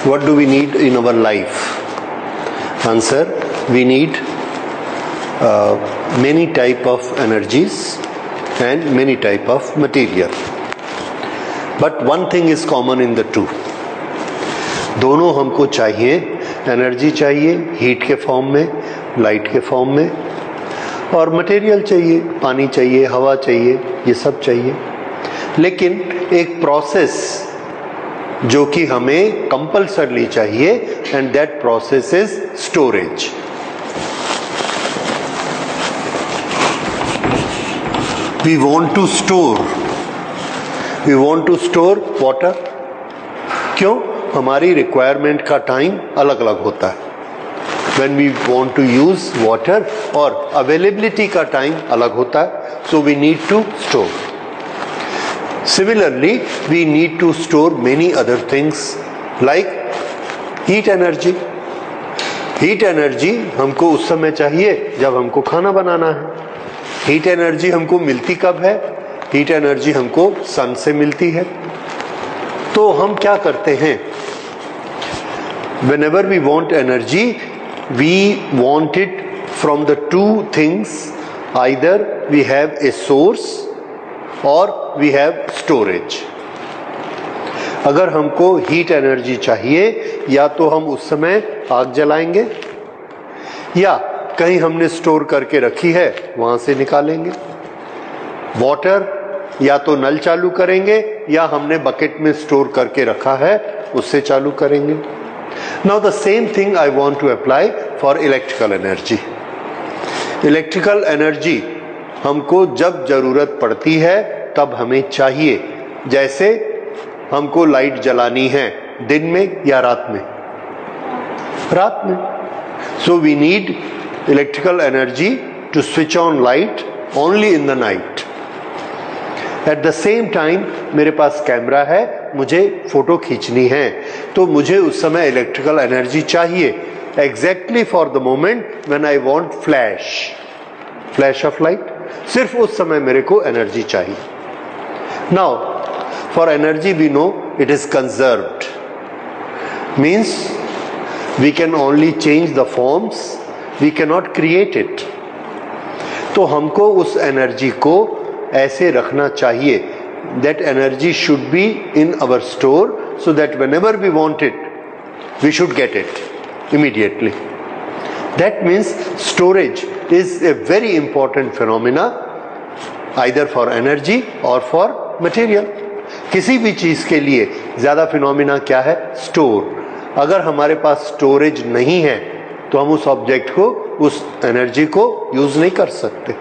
What do we need in our life? Answer: we need many type of energies and many type of material. But one thing is common in the two. दोनों हमको चाहिए, energy चाहिए heat के form में, light के form में, और material चाहिए, पानी चाहिए, हवा चाहिए, ये सब चाहिए. लेकिन एक प्रोसेस जो कि हमें कंपल्सरली चाहिए, and that process is storage. We want to store water. क्यों? हमारी रिक्वायरमेंट का टाइम अलग अलग होता है. When we want to use water, और अवेलेबिलिटी का टाइम अलग होता है, so we need to store. Similarly, we need to store many other things like heat energy. Heat energy हमको उस समय चाहिए जब हमको खाना बनाना है. Heat energy हमको मिलती कब है? Heat energy हमको सन से मिलती है. तो हम क्या करते हैं? Whenever we want energy, we want it from the two things. Either we have a source और we have storage. अगर हमको हीट एनर्जी चाहिए, या तो हम उस समय आग जलाएंगे, या कहीं हमने स्टोर करके रखी है वहां से निकालेंगे. वाटर या तो नल चालू करेंगे, या हमने बकेट में स्टोर करके रखा है उससे चालू करेंगे. Now the same thing I want to apply for electrical energy. Electrical energy हमको जब जरूरत पड़ती है तब हमें चाहिए. जैसे हमको लाइट जलानी है दिन में या रात में? रात में. So we need electrical energy to switch on light only in the night. At the same time मेरे पास कैमरा है, मुझे फोटो खींचनी है, तो मुझे उस समय इलेक्ट्रिकल एनर्जी चाहिए. Exactly for the moment when I want flash of light. सिर्फ उस समय मेरे को एनर्जी चाहिए. Now, for energy we know it is conserved. Means we can only change the forms, we cannot create it. तो हमको उस एनर्जी को ऐसे रखना चाहिए. That energy should be in our store so that whenever we want it, we should get it immediately. That means storage is a very important phenomena either for energy or for material. किसी भी चीज के लिए ज्यादा phenomena क्या है? Store. अगर हमारे पास स्टोरेज नहीं है तो हम उस ऑब्जेक्ट को, उस एनर्जी को यूज नहीं कर सकते.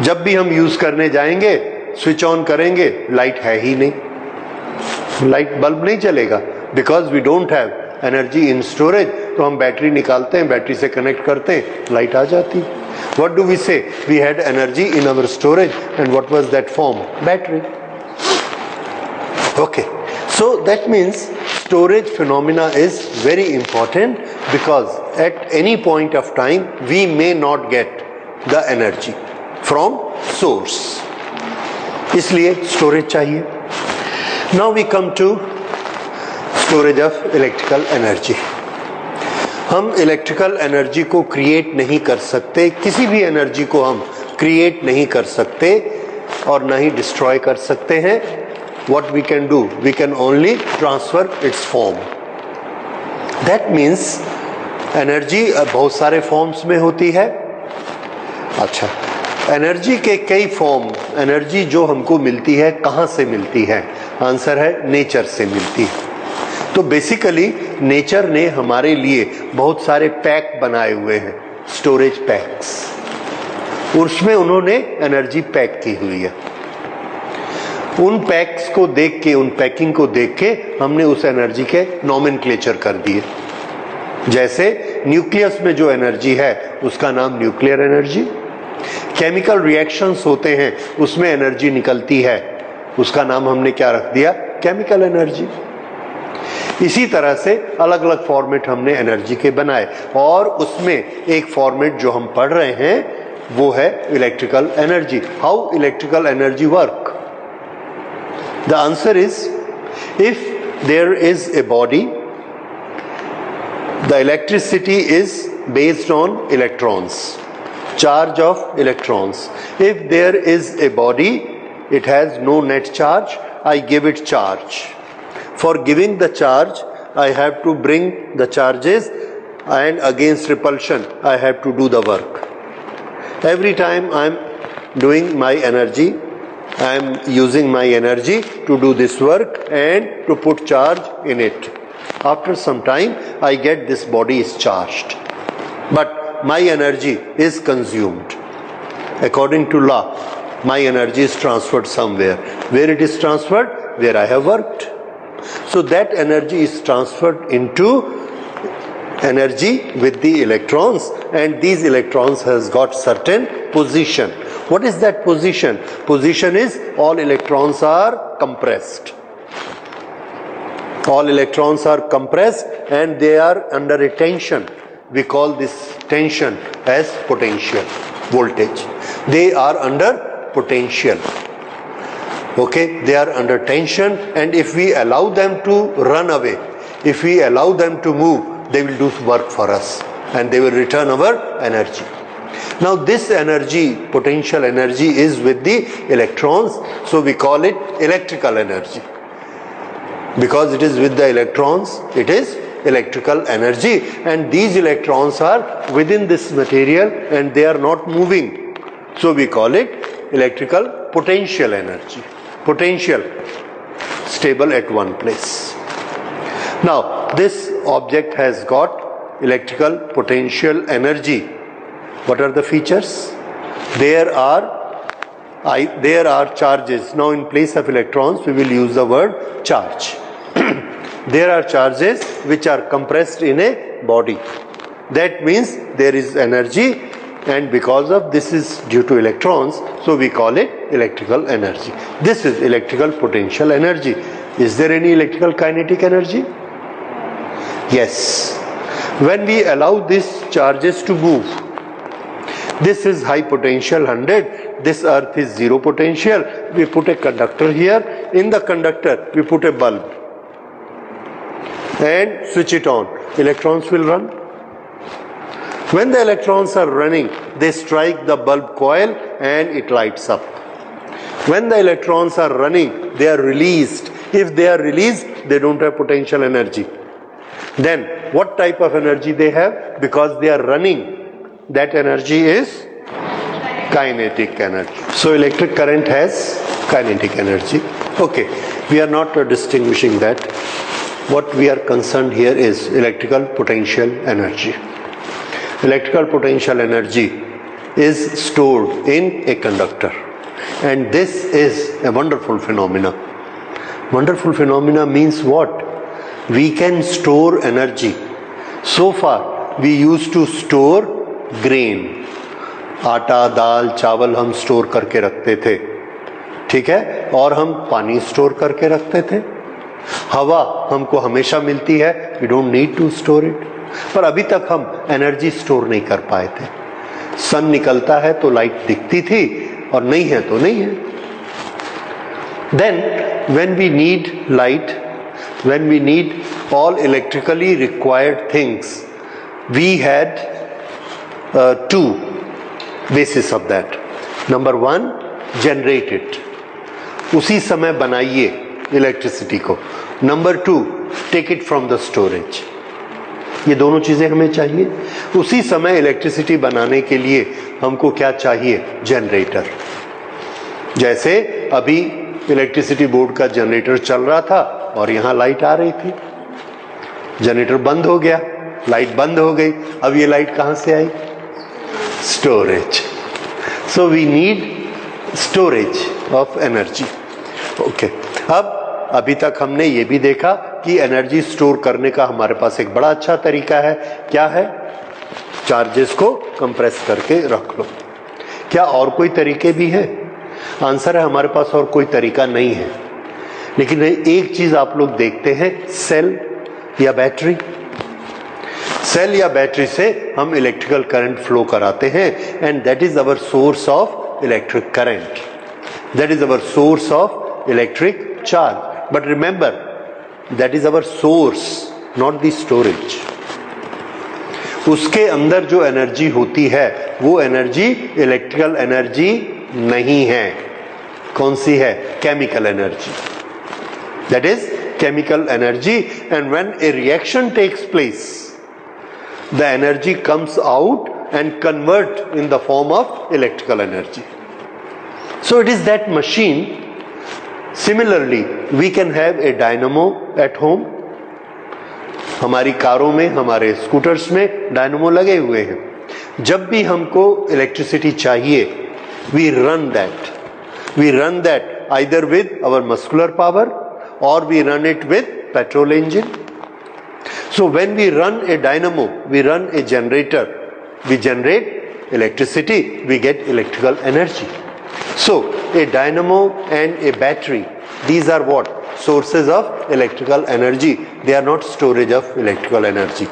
जब भी हम यूज करने जाएंगे, स्विच ऑन करेंगे, लाइट है ही नहीं, लाइट बल्ब नहीं चलेगा, because we don't have energy in storage. तो हम बैटरी निकालते हैं, बैटरी से कनेक्ट करते हैं, लाइट आ जाती है. What do we say? We had energy in our storage, and what was that form? Battery. Okay, so that means storage phenomena is very important, because at any point of time we may not get the energy from source. इसलिए storage चाहिए. Now we come to storage of electrical energy. हम electrical energy को create नहीं कर सकते, किसी भी energy को हम क्रिएट नहीं कर सकते और ना ही डिस्ट्रॉय कर सकते हैं. What we can do? We can only transfer its form. That means energy बहुत सारे फॉर्म्स में होती है. अच्छा, एनर्जी के कई फॉर्म, एनर्जी जो हमको मिलती है कहाँ से मिलती है? आंसर है नेचर से मिलती है. तो बेसिकली नेचर ने हमारे लिए बहुत सारे पैक बनाए हुए हैं, स्टोरेज पैक्स. उसमें उन्होंने एनर्जी पैक की हुई है. उन पैक्स को देख के, उन पैकिंग को देख के हमने उस एनर्जी के नॉमेनक्लेचर कर दिए. जैसे न्यूक्लियस में जो एनर्जी है उसका नाम न्यूक्लियर एनर्जी. केमिकल रिएक्शंस होते हैं उसमें एनर्जी निकलती है, उसका नाम हमने क्या रख दिया? Chemical energy. इसी तरह से अलग अलग फॉर्मेट हमने एनर्जी के बनाए, और उसमें एक फॉर्मेट जो हम पढ़ रहे हैं वो है electrical energy. How electrical energy work? The answer is, if there is a body The electricity is based on electrons, charge of electrons. If there is a body, it has no net charge, I give it charge. For giving the charge, I have to bring the charges, and against repulsion, I have to do the work. Every time I am doing my energy, I am using my energy to do this work and to put charge in it. After some time, I get this body is charged. But my energy is consumed. According to law, my energy is transferred somewhere. Where it is transferred? Where I have worked. So that energy is transferred into energy with the electrons, and these electrons has got certain position. What is that position? Position is all electrons are compressed. All electrons are compressed and they are under a tension. We call this tension as potential voltage. They are under potential. Okay, they are under tension, and if we allow them to run away, if we allow them to move, they will do work for us and they will return our energy. Now this energy, potential energy, is with the electrons, so we call it electrical energy. Because it is with the electrons, it is electrical energy, and these electrons are within this material and they are not moving. So we call it electrical potential energy. Potential, stable at one place. Now this object has got electrical potential energy. What are the features? There are charges. Now in place of electrons, we will use the word charge. There are charges which are compressed in a body. That means there is energy, and because of this is due to electrons, so we call it electrical energy. This is electrical potential energy. Is there any electrical kinetic energy? Yes. When we allow these charges to move, this is high potential 100, this earth is 0 potential, we put a conductor here, in the conductor we put a bulb and switch it on, electrons will run. When the electrons are running, they strike the bulb coil and it lights up. When the electrons are running, they are released. If they are released, they don't have potential energy. Then what type of energy they have? Because they are running, that energy is kinetic energy. So electric current has kinetic energy. Okay, we are not distinguishing that. What we are concerned here is electrical potential energy. Electrical potential energy is stored in a conductor, and this is a wonderful phenomena. Wonderful phenomena means what? We can store energy. So far we used to store grain, आटा, दाल, चावल हम store करके रखते थे, ठीक है, और हम पानी स्टोर करके रखते थे. हवा हमको हमेशा मिलती है, we don't need to store it. पर अभी तक हम एनर्जी स्टोर नहीं कर पाए थे. सन निकलता है तो लाइट दिखती थी, और नहीं है तो नहीं है. Then when we need light, when we need all electrically required things, we had two basis of that. Number one, generate it, उसी समय बनाइए इलेक्ट्रिसिटी को. Number two, take it from the storage. ये दोनों चीजें हमें चाहिए. उसी समय इलेक्ट्रिसिटी बनाने के लिए हमको क्या चाहिए? जनरेटर. जैसे अभी इलेक्ट्रिसिटी बोर्ड का जनरेटर चल रहा था और यहाँ लाइट आ रही थी, जनरेटर बंद हो गया, लाइट बंद हो गई. अब ये लाइट कहां से आई? Storage. So we need storage of energy. Okay, अब अभी तक हमने ये भी देखा कि एनर्जी स्टोर करने का हमारे पास एक बड़ा अच्छा तरीका है. क्या है? चार्जेस को कंप्रेस करके रख लो. क्या और कोई तरीके भी हैं? आंसर है हमारे पास और कोई तरीका नहीं है. लेकिन एक चीज आप लोग देखते हैं, सेल या बैटरी. सेल या बैटरी से हम इलेक्ट्रिकल करंट फ्लो कराते हैं, and that is our source of electric current. That is our source of electric charge. But remember, that is our source, not the storage. उसके अंदर जो energy होती है वो एनर्जी इलेक्ट्रिकल एनर्जी नहीं है। कौन सी है? Chemical energy. That is chemical energy. And when a reaction takes place, the energy comes out and convert in the form of electrical energy. So it is that machine. Similarly, we can have a dynamo at home. हमारी कारों में, हमारे scooters में dynamo लगे हुए हैं। जब भी हमको इलेक्ट्रिसिटी चाहिए, we run that either with our muscular power or we run it with petrol engine. So when we run a dynamo, we run a generator, we generate electricity, we get electrical energy. So a dynamo and a battery, these are what? Sources of electrical energy. They are not storage of electrical energy.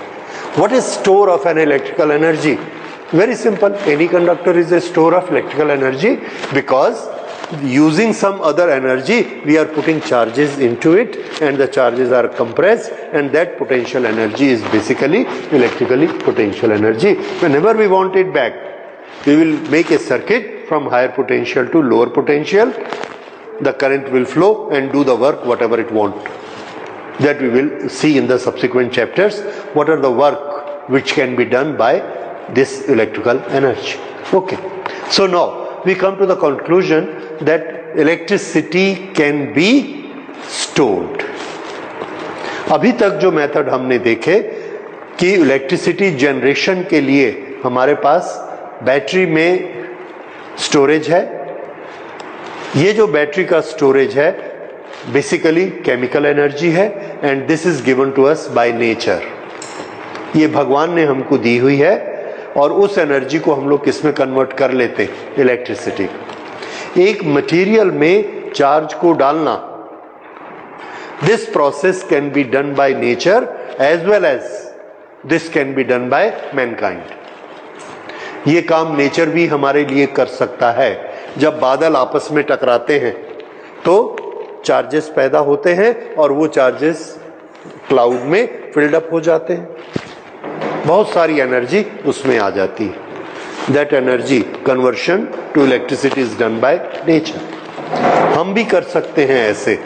What is store of an electrical energy? Very simple. Any conductor is a store of electrical energy, because using some other energy we are putting charges into it, and the charges are compressed, and that potential energy is basically electrically potential energy. Whenever we want it back, we will make a circuit from higher potential to lower potential. The current will flow and do the work whatever it wants. That we will see in the subsequent chapters. What are the work which can be done by this electrical energy? Okay. So now we come to the conclusion that electricity can be stored. अभी तक जो method हमने देखे कि electricity generation के लिए हमारे पास battery में स्टोरेज है। ये जो बैटरी का स्टोरेज है बेसिकली केमिकल एनर्जी है, and this is given to us by nature. ये भगवान ने हमको दी हुई है, और उस एनर्जी को हम लोग किस में कन्वर्ट कर लेते? इलेक्ट्रिसिटी। एक मटेरियल में चार्ज को डालना, this process can be done by nature as well as this can be done by mankind. ये काम नेचर भी हमारे लिए कर सकता है। जब बादल आपस में टकराते हैं तो चार्जेस पैदा होते हैं, और वो चार्जेस क्लाउड में फिल्ड अप हो जाते हैं, बहुत सारी एनर्जी उसमें आ जाती है। That energy conversion to electricity is done by nature. हम भी कर सकते हैं ऐसे।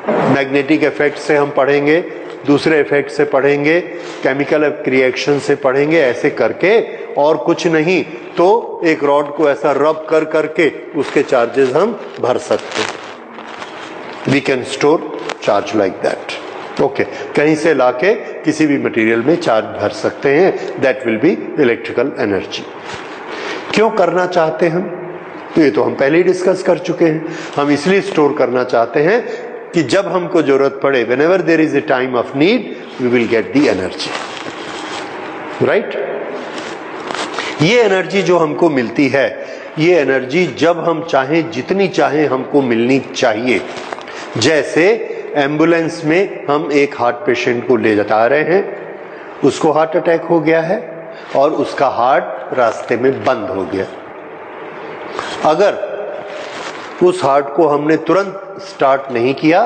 मैग्नेटिक इफेक्ट से हम पढ़ेंगे, दूसरे इफेक्ट से पढ़ेंगे, केमिकल रिएक्शन से पढ़ेंगे, ऐसे करके, और कुछ नहीं तो एक रॉड को ऐसा रब कर करके उसके चार्जेस हम भर सकते हैं। We can store charge like that. Okay, कहीं से लाके किसी भी मटेरियल में चार्ज भर सकते हैं। That will B electrical energy. क्यों करना चाहते हैं हम? ये तो हम पहले ही डिस्कस कर चुके हैं। हम इसलिए स्टोर करना चाहते हैं कि जब हमको जरूरत पड़े, whenever there is a time of need, we will get the energy, right? ये एनर्जी जो हमको मिलती है, ये एनर्जी जब हम चाहें, जितनी चाहें हमको मिलनी चाहिए। जैसे एम्बुलेंस में हम एक हार्ट पेशेंट को ले जा रहे हैं, उसको हार्ट अटैक हो गया है और उसका हार्ट रास्ते में बंद हो गया। अगर उस हार्ट को हमने तुरंत स्टार्ट नहीं किया,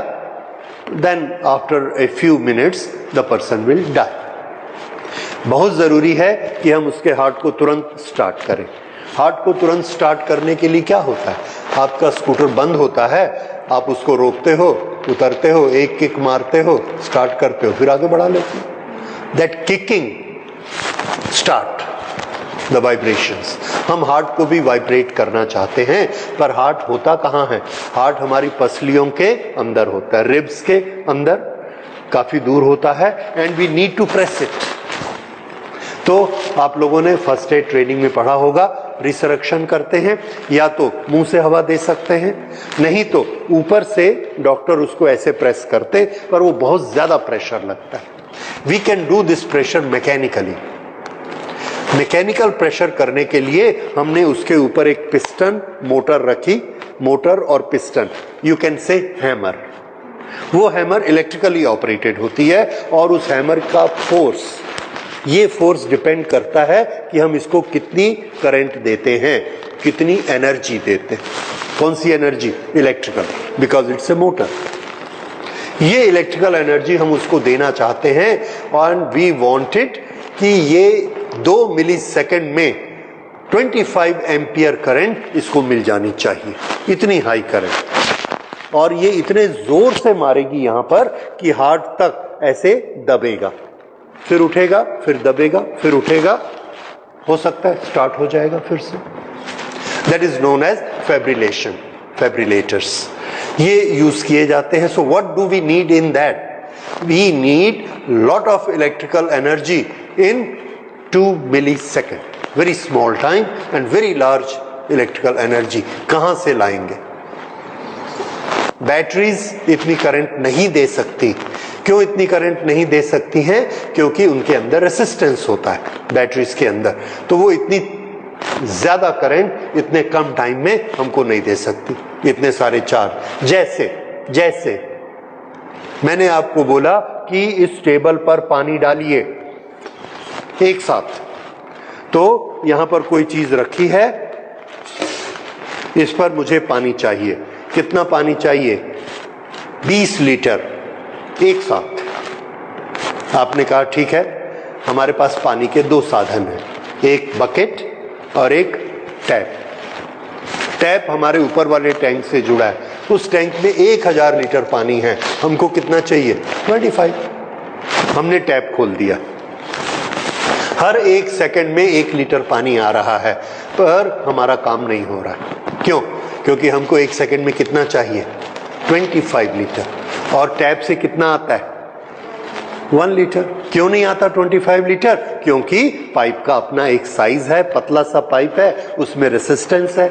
then after a few minutes the person will die. बहुत जरूरी है कि हम उसके हार्ट को तुरंत स्टार्ट करें। हार्ट को तुरंत स्टार्ट करने के लिए क्या होता है? आपका स्कूटर बंद होता है, आप उसको रोकते हो, उतरते हो, एक किक मारते हो, स्टार्ट करते हो, फिर आगे बढ़ा लेते हो। That kicking start the vibrations. हम हार्ट को भी वाइब्रेट करना चाहते हैं, पर हार्ट होता कहाँ है? हार्ट हमारी पसलियों के अंदर होता है, रिब्स के अंदर, काफी दूर होता है, and we need to press it. तो आप लोगों ने फर्स्ट एड ट्रेनिंग में पढ़ा होगा, रिसरेक्शन करते हैं, या तो मुंह से हवा दे सकते हैं, नहीं तो ऊपर से डॉक्टर उसको ऐसे प्रेस करते, पर वो बहुत ज्यादा प्रेशर लगता है। We can do this pressure mechanically. Mechanical pressure करने के लिए हमने उसके ऊपर एक पिस्टन मोटर रखी, मोटर और piston, you can say hammer. वो हैमर इलेक्ट्रिकली ऑपरेटेड होती है, और उस हैमर का फोर्स, ये फोर्स डिपेंड करता है कि हम इसको कितनी करंट देते हैं, कितनी एनर्जी देते हैं। कौन सी energy? Electrical, because it's a motor. ये इलेक्ट्रिकल एनर्जी हम उसको देना चाहते हैं, और वी वांट इट कि ये 2 मिली सेकेंड में 25 एम्पियर करंट इसको मिल जानी चाहिए, इतनी हाई करंट। और ये इतने जोर से मारेगी यहां पर कि हार्ट तक ऐसे दबेगा, फिर उठेगा, फिर दबेगा, फिर उठेगा, हो सकता है स्टार्ट हो जाएगा फिर से। That is known as fibrillation, fibrillators ये यूज किए जाते हैं। So what do we need in that? We need lot of electrical energy in 2 millisecond, very small time and very large electrical energy. कहां से लाएंगे? Batteries इतनी current नहीं दे सकती। क्यों इतनी करंट नहीं दे सकती हैं? क्योंकि उनके अंदर रेसिस्टेंस होता है बैटरीज के अंदर, तो वो इतनी ज्यादा करंट इतने कम टाइम में हमको नहीं दे सकती, इतने सारे चार्ज। जैसे मैंने आपको बोला कि इस टेबल पर पानी डालिए एक साथ, तो यहां पर कोई चीज रखी है, इस पर मुझे पानी चाहिए। कितना पानी चाहिए? 20 लीटर एक साथ। आपने कहा ठीक है, हमारे पास पानी के 2 साधन हैं, एक बकेट और एक टैप। टैप हमारे ऊपर वाले टैंक से जुड़ा है, उस टैंक में 1000 लीटर पानी है, हमको कितना चाहिए? 25। हमने टैप खोल दिया, हर 1 सेकंड में 1 लीटर पानी आ रहा है, पर हमारा काम नहीं हो रहा है। क्यों? क्योंकि हमको 1 सेकंड में कितना चाहिए? 25 लीटर। और टैप से कितना आता है? 1 लीटर। क्यों नहीं आता 25 लीटर? क्योंकि पाइप का अपना एक साइज है, पतला सा पाइप है, उसमें रेसिस्टेंस है।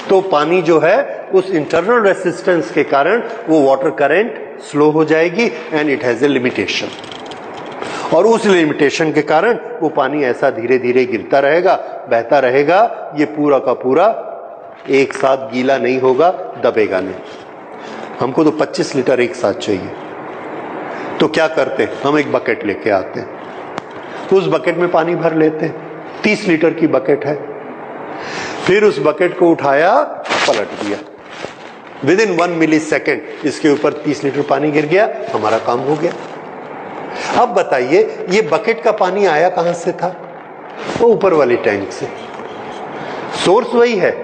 तो पानी जो है उस इंटरनल रेसिस्टेंस के कारण वो वाटर करंट स्लो हो जाएगी and it has a limitation. और उस लिमिटेशन के कारण वो पानी ऐसा धीरे धीरे गिरता रहेगा, बहता रहेगा, ये पूरा का पूरा एक साथ गीला नहीं होगा, दबेगा नहीं। हमको तो 25 लीटर एक साथ चाहिए। तो क्या करते? हम एक बकेट लेके आते हैं, उस बकेट में पानी भर लेते हैं, 30 लीटर की बकेट है। फिर उस बकेट को उठाया, पलट दिया, विद इन 1 मिली सेकेंड इसके ऊपर 30 लीटर पानी गिर गया, हमारा काम हो गया। अब बताइए, ये बकेट का पानी आया कहां से था? वो ऊपर वाले टैंक से, सोर्स वही है,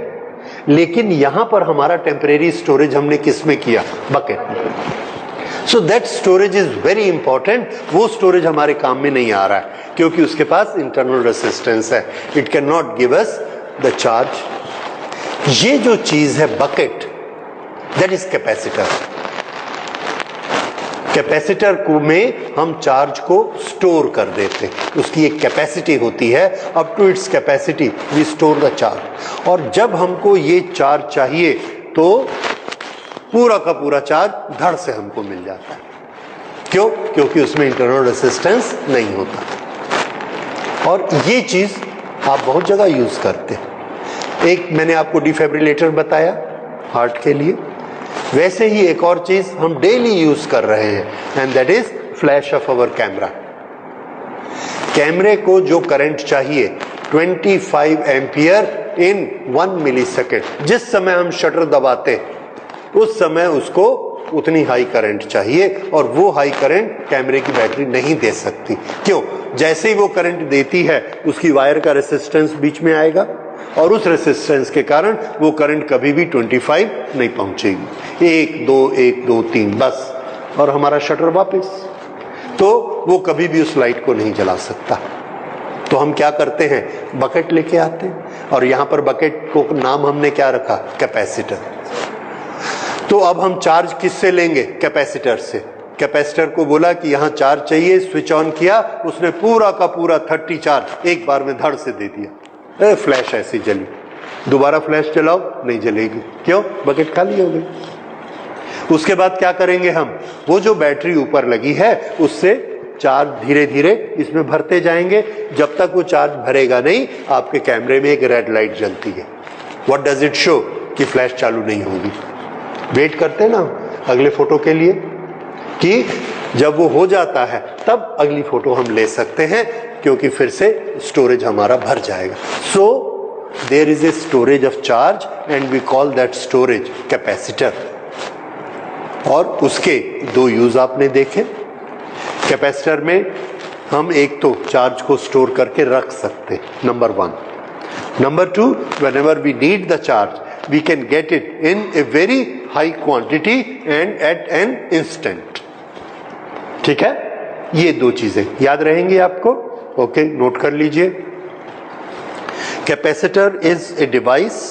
लेकिन यहां पर हमारा टेम्परेरी स्टोरेज हमने किस में किया? बकेट में। So that storage is very important. वो स्टोरेज हमारे काम में नहीं आ रहा है क्योंकि उसके पास इंटरनल रेसिस्टेंस है, it can not give us the charge. ये जो चीज है bucket, that is capacitor. Capacitor को में हम चार्ज को स्टोर कर देते हैं, उसकी एक कैपेसिटी होती है, up to its capacity we store the charge. और जब हमको ये चार्ज चाहिए तो पूरा का पूरा चार्ज धड़ से हमको मिल जाता है। क्यों? क्योंकि उसमें इंटरनल रेसिस्टेंस नहीं होता। और ये चीज आप बहुत जगह यूज करते हैं। एक मैंने आपको डिफिब्रिलेटर बताया हार्ट के लिए, वैसे ही एक और चीज हम डेली यूज कर रहे हैं and that is flash of our camera. कैमरे को जो करंट चाहिए 25 एम्पियर इन 1 मिली सेकेंड, जिस समय हम शटर दबाते उस समय उसको उतनी हाई करंट चाहिए, और वो हाई करंट कैमरे की बैटरी नहीं दे सकती। क्यों? जैसे ही वो करंट देती है उसकी वायर का रेसिस्टेंस बीच में आएगा, और उस रेसिस्टेंस के कारण वो करंट कभी भी 25 नहीं पहुंचेगी। 1 2 1 2 3 बस, और हमारा शटर वापस। तो वो कभी भी उस लाइट को नहीं जला सकता। तो हम क्या करते हैं? बकेट लेके आते हैं, और यहां पर बकेट को नाम हमने क्या रखा? कैपेसिटर। तो अब हम चार्ज किससे लेंगे? कैपेसिटर से। कैपेसिटर को बोला कि यहां चार्ज चाहिए, स्विच ऑन किया, उसने पूरा का पूरा 30 चार्ज एक बार में धड़ से दे दिया। फ्लैश ऐसी जली, दोबारा फ्लैश जलाओ, नहीं जलेगी। क्यों? बकेट खाली हो गई। उसके बाद क्या करेंगे हम? वो जो बैटरी ऊपर लगी है उससे चार्ज धीरे धीरे इसमें भरते जाएंगे, जब तक वो चार्ज भरेगा नहीं आपके कैमरे में एक रेड लाइट जलती है। What does it show? कि फ्लैश चालू नहीं होगी। वेट करते ना अगले फोटो के लिए, कि जब वो हो जाता है तब अगली फोटो हम ले सकते हैं, क्योंकि फिर से स्टोरेज हमारा भर जाएगा। So there is a storage of charge and we call that storage capacitor. और उसके 2 यूज आपने देखे। कैपेसिटर में हम एक तो चार्ज को स्टोर करके रख सकते, number 1. Number 2, whenever we need the charge, we can get it in a very high quantity and at an instant. ठीक है, ये दो चीजें याद रहेंगी आपको. ओके, नोट कर लीजिए. Capacitor is a device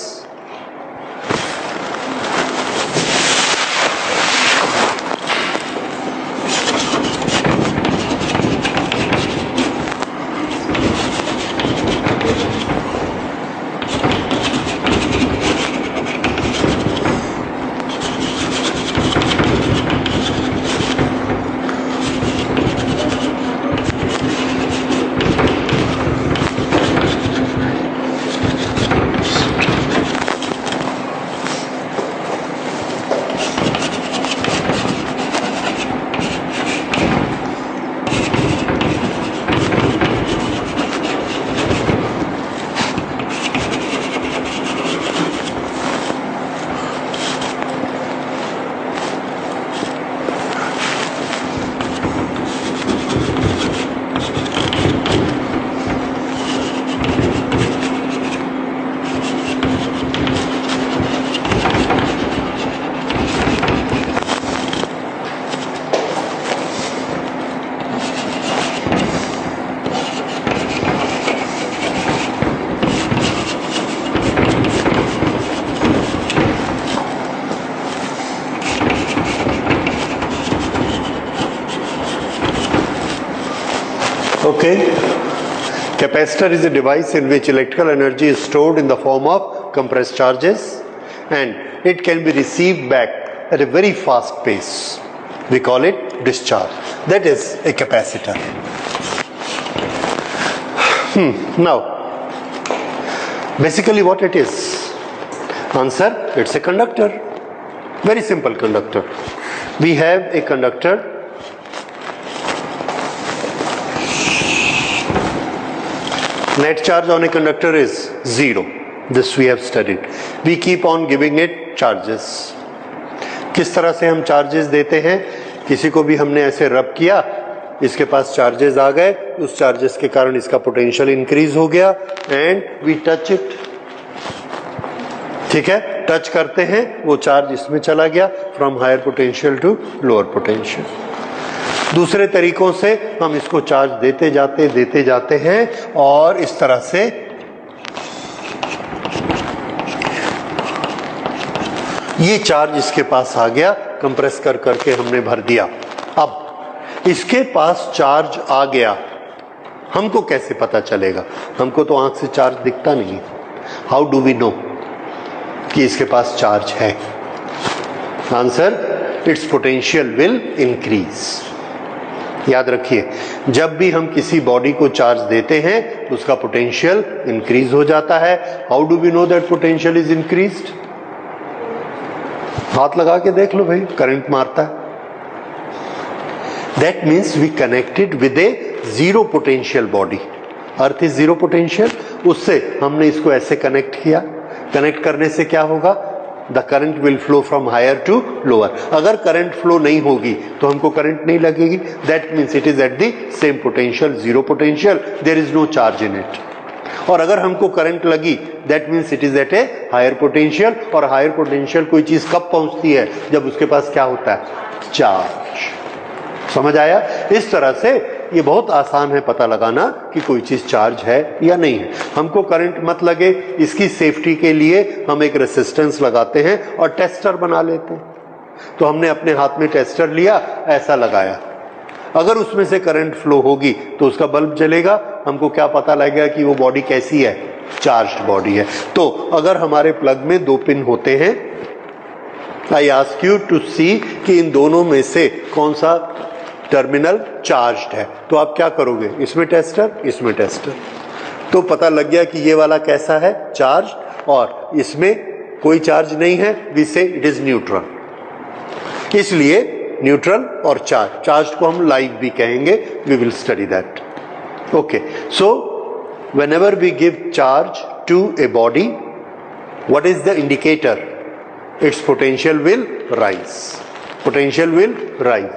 Okay. Capacitor is a device in which electrical energy is stored in the form of compressed charges and it can be received back at a very fast pace. We call it discharge. That is a capacitor. Now, basically what it is? Answer, it's a conductor. Very simple conductor. We have a conductor. Net charge on a conductor is 0. This we have studied. We keep on giving it charges. किस तरह से हम charges देते हैं? किसी को भी हमने ऐसे रब किया, इसके पास चार्जेस आ गए, उस चार्जेस के कारण इसका पोटेंशियल इंक्रीज हो गया एंड वी टच इट. ठीक है, टच करते हैं, वो चार्ज इसमें चला गया from higher potential to lower potential. दूसरे तरीकों से हम इसको चार्ज देते जाते हैं और इस तरह से ये चार्ज इसके पास आ गया, कंप्रेस कर करके हमने भर दिया. अब इसके पास चार्ज आ गया, हमको कैसे पता चलेगा? हमको तो आंख से चार्ज दिखता नहीं. हाउ डू वी नो कि इसके पास चार्ज है? Answer, it's potential will increase. याद रखिए, जब भी हम किसी बॉडी को चार्ज देते हैं उसका पोटेंशियल इंक्रीज हो जाता है. How do we know that potential is increased? हाथ लगा के देख लो भाई, करंट मारता है. That means we connected with a zero potential body. Earth is zero potential, उससे हमने इसको ऐसे कनेक्ट किया. कनेक्ट करने से क्या होगा? The current will flow from higher to lower. अगर करंट फ्लो नहीं होगी तो हमको करंट नहीं लगेगी. That means it is at the same potential, zero potential, there is no charge in it. और अगर हमको करंट लगी, that means it is at a higher potential. और हायर पोटेंशियल कोई चीज कब पहुंचती है? जब उसके पास क्या होता है? चार्ज. समझ आया? इस तरह से ये बहुत आसान है पता लगाना कि कोई चीज चार्ज है या नहीं है. हमको करंट मत लगे, इसकी सेफ्टी के लिए हम एक रेसिस्टेंस लगाते हैं और टेस्टर बना लेते हैं. तो हमने अपने हाथ में टेस्टर लिया, ऐसा लगाया, अगर उसमें से करंट फ्लो होगी तो उसका बल्ब जलेगा. हमको क्या पता लगेगा कि वो बॉडी कैसी है? चार्ज्ड बॉडी है. तो अगर हमारे प्लग में 2 पिन होते हैं, आई आस्क यू टू सी कि इन दोनों में से कौन सा टर्मिनल चार्ज्ड है, तो आप क्या करोगे? इसमें टेस्टर, इसमें टेस्टर. तो पता लग गया कि ये वाला कैसा है? चार्ज. और इसमें कोई चार्ज नहीं है, we say it is neutral. इसलिए न्यूट्रल और चार्ज, चार्ज को हम लाइव भी कहेंगे. We will study that. Okay, so whenever we give charge to a body, what is the indicator? Its potential will rise. Potential will rise.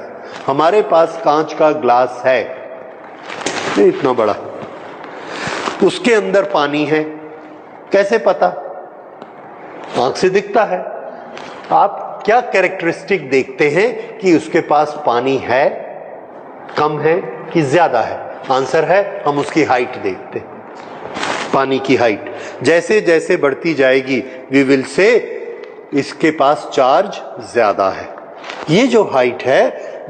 हमारे पास कांच का ग्लास है, ये इतना बड़ा, उसके अंदर पानी है, कैसे पता? आंख से दिखता है। आप क्या कैरेक्टरिस्टिक देखते हैं कि उसके पास पानी है, कम है कि ज्यादा है? आंसर है हम उसकी हाइट देखते हैं, पानी की हाइट। जैसे जैसे बढ़ती जाएगी वी विल से इसके पास चार्ज ज्यादा है। ये जो हाइट है,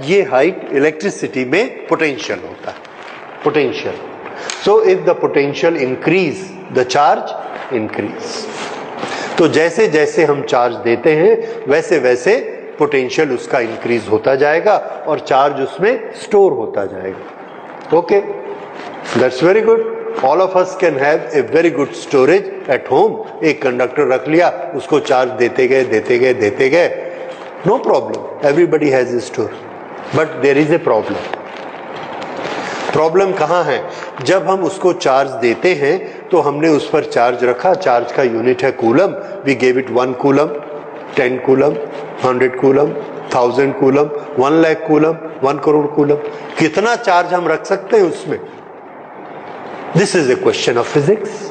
ये हाइट इलेक्ट्रिसिटी में पोटेंशियल होता है, potential. So if the potential increase the charge increase. तो जैसे जैसे हम चार्ज देते हैं वैसे वैसे पोटेंशियल उसका इंक्रीज होता जाएगा और चार्ज उसमें स्टोर होता जाएगा। Okay, that's very good. All of us can have a very good storage at home. एक कंडक्टर रख लिया, उसको चार्ज देते गए देते गए देते गए, no problem, everybody has a store. But there is a problem. Problem कहाँ है? जब हम उसको चार्ज देते हैं तो हमने उस पर चार्ज रखा, चार्ज का यूनिट है कूलम, वी गेव इट 1 coulomb, 10 coulomb, 100 coulomb, 1000 coulomb, 1 lakh coulomb, 1 crore coulomb. कितना चार्ज हम रख सकते हैं उसमें? This is a question of physics.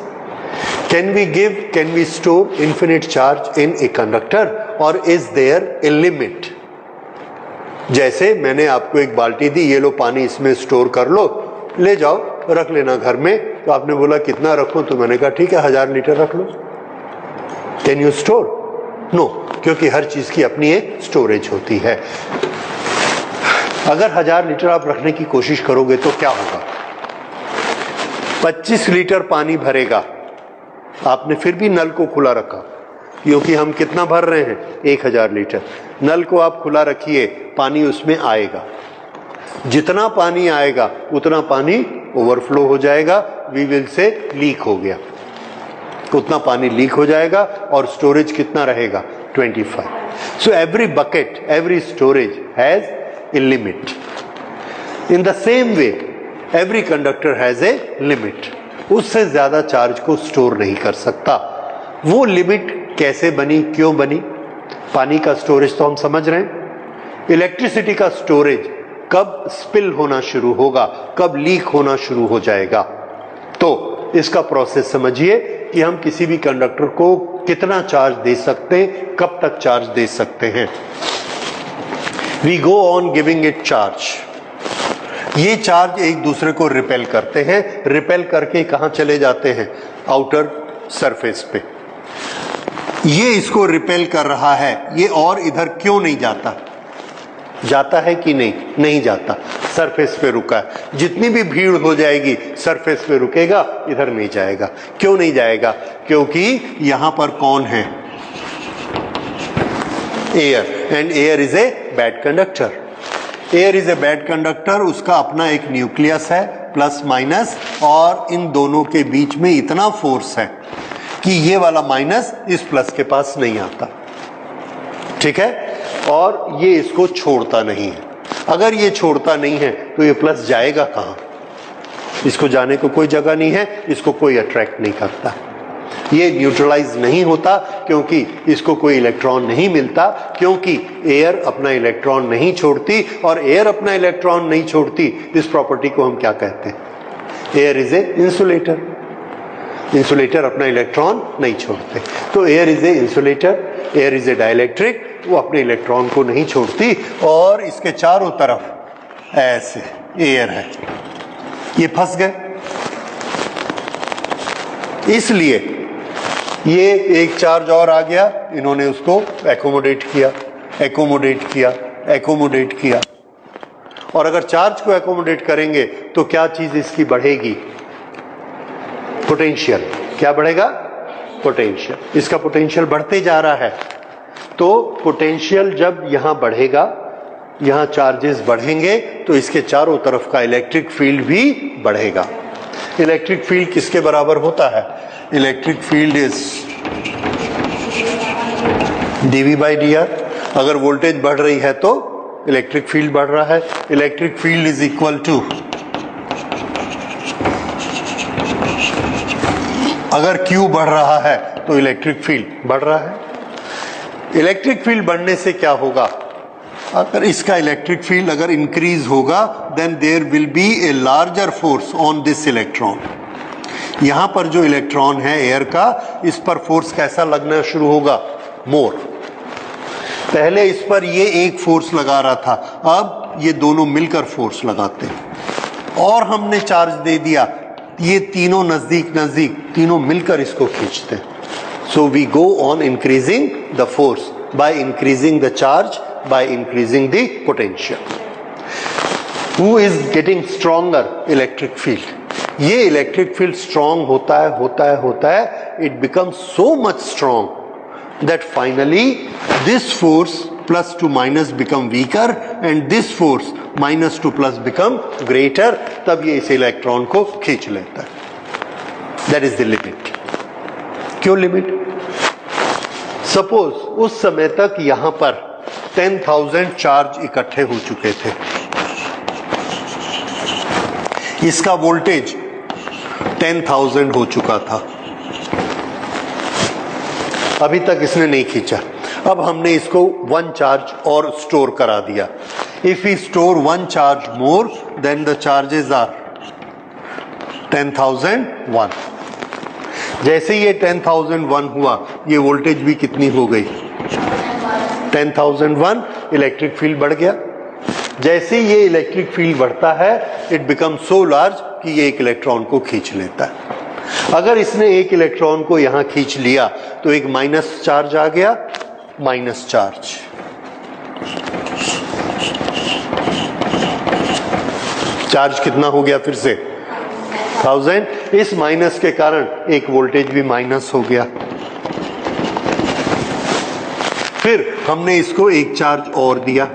Can we store infinite charge in a conductor or is there a limit? जैसे मैंने आपको एक बाल्टी दी, ये लो पानी इसमें स्टोर कर लो, ले जाओ रख लेना घर में। तो आपने बोला कितना रखूं? तो मैंने कहा ठीक है 1000 लीटर रख लो। Can you store? नो, क्योंकि हर चीज की अपनी एक स्टोरेज होती है। अगर 1000 लीटर आप रखने की कोशिश करोगे तो क्या होगा? 25 लीटर पानी भरेगा। आपने फिर भी नल को खुला रखा, क्योंकि हम कितना भर रहे हैं? 1000 लीटर। नल को आप खुला रखिए, पानी उसमें आएगा। जितना पानी आएगा उतना पानी ओवरफ्लो हो जाएगा, वी विल से लीक हो गया, उतना पानी लीक हो जाएगा और स्टोरेज कितना रहेगा? 25। So every bucket, every storage has a limit. In the same way every conductor has a limit. उससे ज्यादा चार्ज को स्टोर नहीं कर सकता। वो लिमिट कैसे बनी, क्यों बनी? पानी का स्टोरेज तो हम समझ रहे हैं। इलेक्ट्रिसिटी का स्टोरेज कब स्पिल होना शुरू होगा, कब लीक होना शुरू हो जाएगा? तो इसका प्रोसेस समझिए कि हम किसी भी कंडक्टर को कितना चार्ज दे सकते हैं, कब तक चार्ज दे सकते हैं। We go on giving it charge. ये चार्ज एक दूसरे को रिपेल करते हैं, रिपेल करके कहां चले जाते हैं? आउटर सरफेस पे। ये इसको रिपेल कर रहा है, ये और इधर क्यों नहीं जाता? जाता है कि नहीं? नहीं जाता, सरफेस पे रुका है। जितनी भी भीड़ हो जाएगी सरफेस पे रुकेगा, इधर नहीं जाएगा। क्यों नहीं जाएगा? क्योंकि यहां पर कौन है? Air, and air is a bad conductor. Air is a bad conductor. उसका अपना एक न्यूक्लियस है, प्लस माइनस, और इन दोनों के बीच में इतना फोर्स है कि ये वाला माइनस इस प्लस के पास नहीं आता, ठीक है? और ये इसको छोड़ता नहीं है। अगर ये छोड़ता नहीं है तो ये प्लस जाएगा कहां? इसको जाने को कोई जगह नहीं है, इसको कोई अट्रैक्ट नहीं करता। ये न्यूट्रलाइज नहीं होता क्योंकि इसको कोई इलेक्ट्रॉन नहीं मिलता, क्योंकि एयर अपना इलेक्ट्रॉन नहीं छोड़ती, और एयर अपना इलेक्ट्रॉन नहीं छोड़ती, इस प्रॉपर्टी को हम क्या कहते हैं? Air is a insulator. Insulator अपना इलेक्ट्रॉन नहीं छोड़ते, तो air is a insulator. Air is a dielectric, वो अपने इलेक्ट्रॉन को नहीं छोड़ती, और इसके चारों तरफ ऐसे एयर है। ये फंस गए, इसलिए ये एक चार्ज और आ गया, इन्होंने उसको एकोमोडेट किया, एकोमोडेट किया, एकोमोडेट किया। और अगर चार्ज को एकोमोडेट करेंगे तो क्या चीज इसकी बढ़ेगी? पोटेंशियल। क्या बढ़ेगा? पोटेंशियल। इसका पोटेंशियल बढ़ते जा रहा है। तो पोटेंशियल जब यहां बढ़ेगा, यहां चार्जेस बढ़ेंगे, तो इसके चारों तरफ का इलेक्ट्रिक फील्ड भी बढ़ेगा। इलेक्ट्रिक फील्ड किसके बराबर होता है? Electric field is dV by dr। अगर वोल्टेज बढ़ रही है तो इलेक्ट्रिक फील्ड बढ़ रहा है। Electric field is equal to, अगर Q बढ़ रहा है तो इलेक्ट्रिक फील्ड बढ़ रहा है। इलेक्ट्रिक फील्ड बढ़ने से क्या होगा? अगर इसका इलेक्ट्रिक फील्ड अगर इंक्रीज होगा then there will be a larger force on this electron. यहां पर जो इलेक्ट्रॉन है एयर का, इस पर फोर्स कैसा लगना शुरू होगा? मोर। पहले इस पर ये एक फोर्स लगा रहा था, अब ये दोनों मिलकर फोर्स लगाते हैं और हमने चार्ज दे दिया, ये तीनों नजदीक नजदीक, तीनों मिलकर इसको खींचते हैं। So we go on increasing the force by increasing the charge, by increasing the potential. Who is getting stronger? Electric field. ये इलेक्ट्रिक फील्ड स्ट्रॉन्ग होता है, it becomes so much strong that finally this force plus to minus become weaker and this force minus to plus become greater, तब ये इस electron को खींच लेता है। That is the limit। क्यों लिमिट? सपोज उस समय तक यहां पर 10,000 चार्ज इकट्ठे हो चुके थे, इसका वोल्टेज 10,000 हो चुका था, अभी तक इसने नहीं खींचा। अब हमने इसको 1 चार्ज और स्टोर करा दिया। If we store 1 charge more than the charges are 10,001। जैसे ये 10,001 हुआ, ये वोल्टेज भी कितनी हो गई? 10,001। इलेक्ट्रिक फील्ड बढ़ गया। जैसे ये इलेक्ट्रिक फील्ड बढ़ता है, इट बिकम सो लार्ज कि ये एक इलेक्ट्रॉन को खींच लेता है। अगर इसने एक इलेक्ट्रॉन को यहां खींच लिया तो एक माइनस चार्ज आ गया, माइनस चार्ज। चार्ज कितना हो गया फिर से? 1000। इस माइनस के कारण एक वोल्टेज भी माइनस हो गया। फिर हमने इसको एक चार्ज और दिया,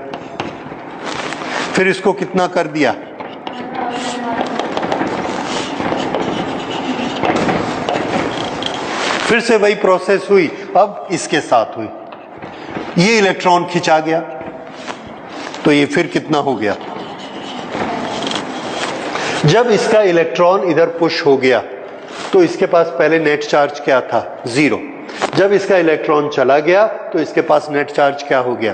फिर इसको कितना कर दिया? फिर से वही प्रोसेस हुई, अब इसके साथ हुई, ये इलेक्ट्रॉन खिंचा गया, तो ये फिर कितना हो गया? जब इसका इलेक्ट्रॉन इधर पुश हो गया तो इसके पास पहले नेट चार्ज क्या था? 0। जब इसका इलेक्ट्रॉन चला गया तो इसके पास नेट चार्ज क्या हो गया?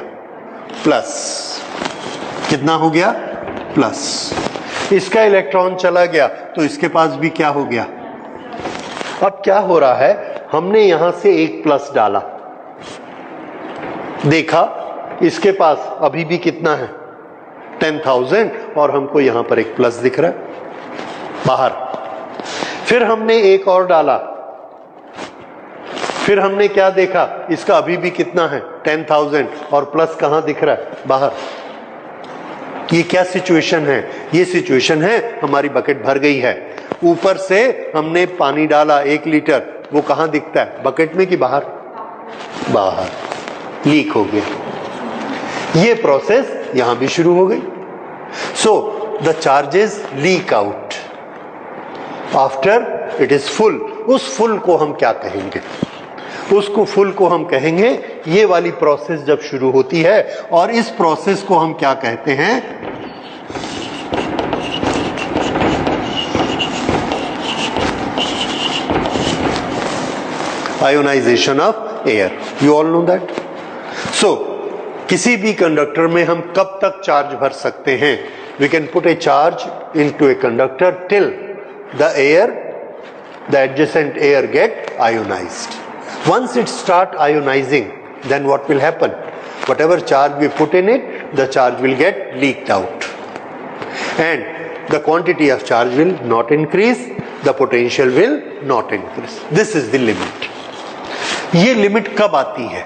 प्लस। कितना हो गया? प्लस। इसका इलेक्ट्रॉन चला गया तो इसके पास भी क्या हो गया? अब क्या हो रहा है, हमने यहां से एक प्लस डाला, देखा इसके पास अभी भी कितना है? 10,000, और हमको यहां पर एक प्लस दिख रहा है बाहर। फिर हमने एक और डाला, फिर हमने क्या देखा? इसका अभी भी कितना है? 10,000, और प्लस कहां दिख रहा है? बाहर। ये क्या सिचुएशन है? ये सिचुएशन है हमारी बकेट भर गई है, ऊपर से हमने पानी डाला 1 लीटर, वो कहां दिखता है? बकेट में कि बाहर? बाहर। लीक हो गया। ये प्रोसेस यहां भी शुरू हो गई। So the charges leak out after it is full. उस फुल को हम क्या कहेंगे? उसको फुल को हम कहेंगे, ये वाली प्रोसेस जब शुरू होती है, और इस प्रोसेस को हम क्या कहते हैं? Ionisation of air. You all know that. So किसी भी कंडक्टर में हम कब तक चार्ज भर सकते हैं? We can put a charge into a conductor till the air, the adjacent air get ionized. Once it start ionizing, then what will happen? Whatever charge we put in it, the charge will get leaked out. And the quantity of charge will not increase, the potential will not increase. This is the limit. ये limit कब आती है?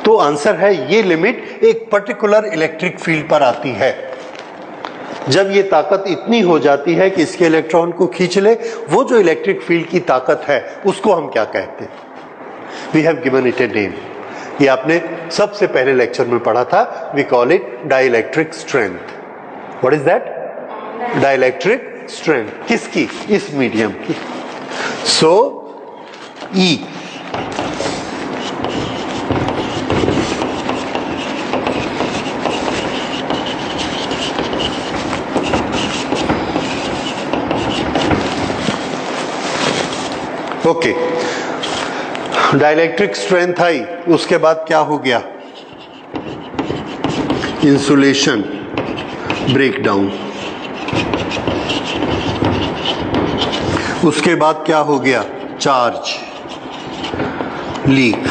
तो answer है, ये limit एक particular electric field पर आती है। जब ये ताकत इतनी हो जाती है कि इसके इलेक्ट्रॉन को खींच ले, वो जो इलेक्ट्रिक फील्ड की ताकत है उसको हम क्या कहते हैं? We have given it a name. ये आपने सबसे पहले लेक्चर में पढ़ा था। We call it dielectric strength. What is that? Dielectric strength. किसकी? इस मीडियम की। So E okay, dielectric strength आई, उसके बाद क्या हो गया? Insulation breakdown. उसके बाद क्या हो गया? Charge leak.